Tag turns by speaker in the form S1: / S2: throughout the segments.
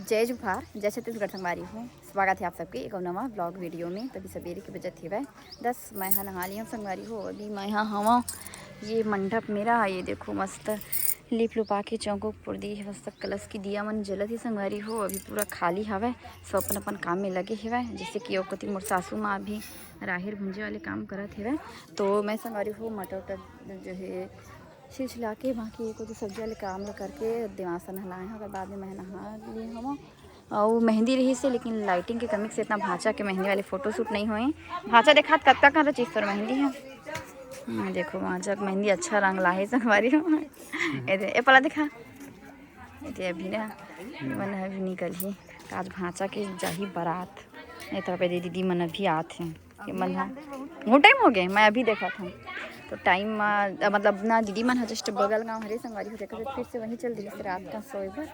S1: जय जुफार, जय छत्तीसगढ़ संगवारी हूँ। स्वागत है आप सबके एक नवा ब्लॉग वीडियो में। तभी सवेरे के बजे थे वह 10 मैं यहाँ नहा लिया संगवारी हो। अभी मैं यहाँ हवा ये मंडप मेरा, ये देखो मस्त लिप लुपा के चौंको पुर दी है, मस्त कलश की दिया मन जलत ही संगवारी हो। अभी पूरा खाली हवा, सब अपन अपन काम में लगे हुए, जैसे कि ओकती मोर सासू माँ भी राहेर भूंजे वाले काम करत है। तो मैं संगवारी हो मटर उटर जो है छिलछिला के बाकी को तो सब्जी वाले काम ला करके दिमाग से नहलाए हैं। बाद में मैं नहा ली हम और मेहंदी रही से, लेकिन लाइटिंग की कमी से इतना भाषा के मेहंदी वाले फ़ोटोशूट नहीं हुए। भाषा देखा कब तक का चीज़ पर मेहंदी है। देखो भाषा मेहंदी अच्छा रंग लाहे संगवारी हो। ए पला देखा ये अभी ना मन अभी निकल ही आज भाषा के जाही बारात। नहीं तो पे दीदी मन अभी आते हैं मन वो टाइम हो गए मैं अभी देखा था। तो टाइम मतलब ना दीदी मन जस्ट बगल गाँव हरे संगवारी हो देखा, फिर से वहीं चल दी रात का सोए पर।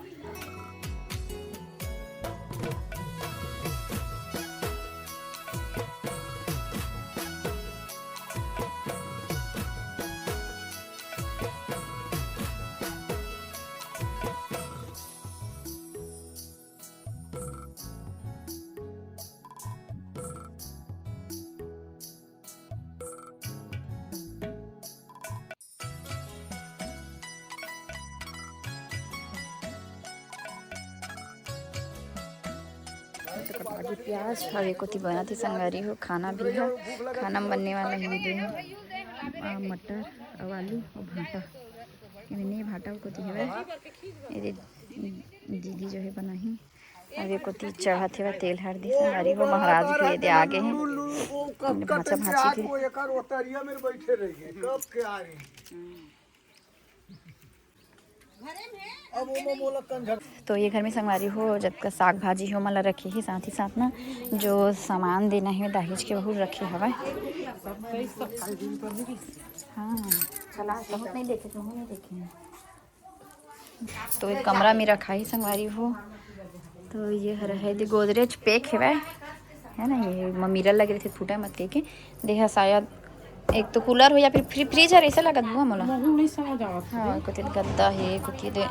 S1: प्याज हवे को बना थी संगवारी हो। खाना भी है, खाना बनने वाला है दे मटर और आलू और भाटा नहीं भाटा को है दीदी जो है बनाही। अरे को चढ़ा थे तेल हल्दी संगवारी हो। महाराज भी दे आगे हैं भाचा भाची तो ये घर में संगवारी हो जब का साग भाजी हो मला रखे ही, साथ ही साथ ना जो सामान देना है दहेज के बहू रखे हवा। हाँ चला बहुत नहीं देखे तो नहीं देखे। तो एक कमरा में रखा ही संगवारी हो। तो ये है गोदरेज पैक है ना, ये मिरर लगे थे फूटा मत के देखा शायद एक तो कूलर हो या फिर फ्रिज है ऐसा लगा बुआ मोला नहीं समझ आवत। हाँ कुछ गद्दा है कुछ दे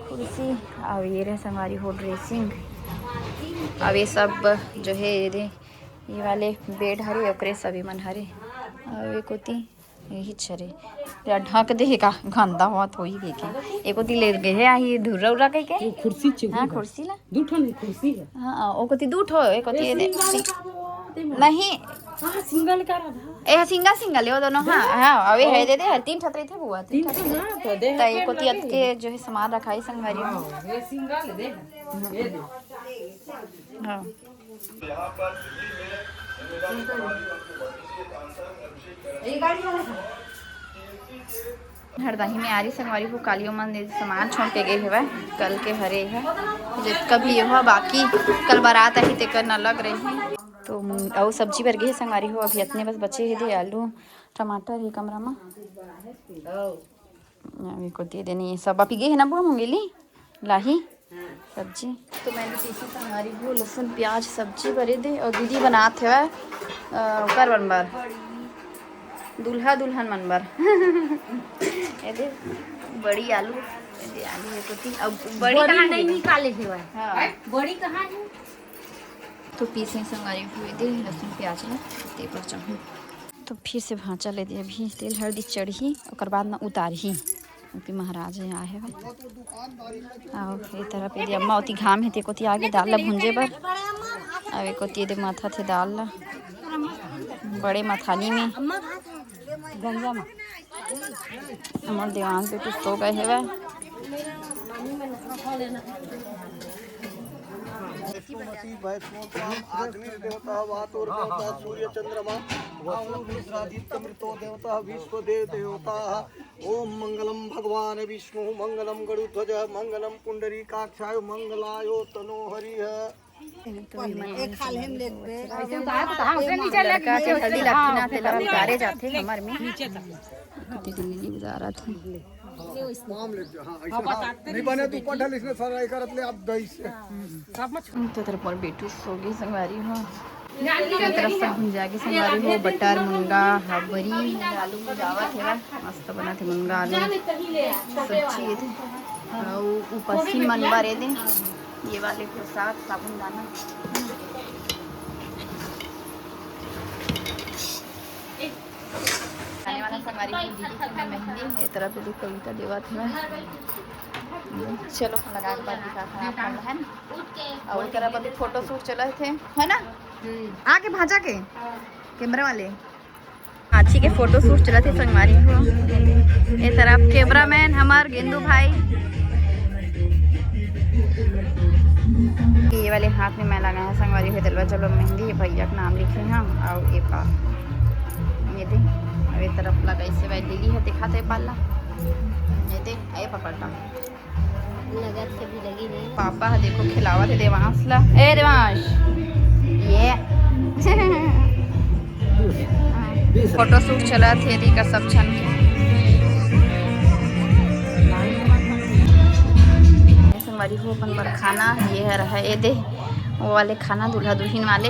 S1: कुर्सी और ये रहे संगवारी हो ड्रेसिंग। अब ये सब जो है ये वाले बेड हरे ओकरे सभी मन हरे और एक होती यही छरे ढक दे का गंदा हुआ तो ही के एक होती ले गए है आई धुर्रा उरा कह के कुर्सी च। हाँ कुर्सी ला दू ठो कुर्सी है। हाँ ओ कोती दू ठो एक होती नहीं सिंगल का ए सिंगल सिंगल वो दोनों। हाँ हाँ अवे है दे दे तीन छतरी थे बुआ तीन तो दे त एक होती के जो है सामान रखाई संगवारी हो। ये सिंगल दे ये दे। हाँ यहां पर हरदाही में आ रही संगवारी को कालियों मंदिर सामान छोड़ के गए हुए कल के हरे है जितना भी हुआ बाकी कल बारात आई ते कर न लग रही है। तो और सब्जी भर गई संगवारी हो। अभी इतने बस बचे है दे आलू टमाटर ही कमरा में अभी को दे देनी सब आप गए है ना बुआ मंगेली लाही सब्जी। तो मैंने पीसी संगवारी हो लहसुन प्याज सब्जी भरे दे और दीदी बनाते हुए कर बनबर दूल्हा दुल्हन मनबर ये बड़ी आलू आलू है तो अब बड़ी कहाँ नहीं निकाले हुए। हाँ बड़ी कहाँ है। तो पीसे संगवारी हुए दे लहसुन प्याज ला ते पर चाहूँ तो फिर से भांचा ले दे। अभी तेल हल्दी चढ़ी और बाद में उतारी क्योंकि महाराज आए हैं और ये तरह पे अम्मा होती घाम है तेको आगे दाल ला भूंजे बर अब एक होती दे माथा थे दाल ला बड़े मथानी में गंजा में हमारे दीवान पे कुछ सो गए है वह।
S2: सूर्य चंद्रमा देवता विश्व देवता। ओम मंगलम भगवान विष्णु मंगलम गरुध्वज मंगलम पुंडरीकाक्षाय मंगलायो तनो हरि है।
S1: उतारे जाते हमारे में गुजारा था
S2: नहीं बने तू पढ़ल इसने सराय करत ले अब दई से
S1: तो तेरे पर बेटू सोगी संगवारी हो तरफ से जाके संगवारी हो बटर मुनगा हबरी आलू जावत है मस्त बना थे मुनगा आलू सब्जी थे और ऊपर सी मन बारे दे ये वाले पोशाक साबुन दाना। आने वाला संगवारी की दीदी की मैं मेहंदी ये तरह पे कविता देवा था। चलो लगा के बाद दिखा था है ना। और तरह पर फोटो शूट चले थे है ना, आके भाजा के कैमरा वाले आची के फोटो शूट चला थे संगवारी को। ये तरफ कैमरा मैन हमार गेंदू भाई। ये वाले हाथ में मैं लगा है संगवारी हुए दलवा। चलो मेहंदी भैया का नाम लिखे हैं और ये पा ये दे। और ये तरफ लगा इससे भाई दीदी है दिखाते पाला ये दे। ये पकड़ता
S3: लगत कभी लगी नहीं।
S1: पापा है देखो खिलावा थे देवांश ला। ए देवांश ये फोटो शूट चला थे दी का सब छन संगवारी हो अपन पर खाना ये है रहा ये दे वो वाले खाना दूल्हा दुल्हन वाले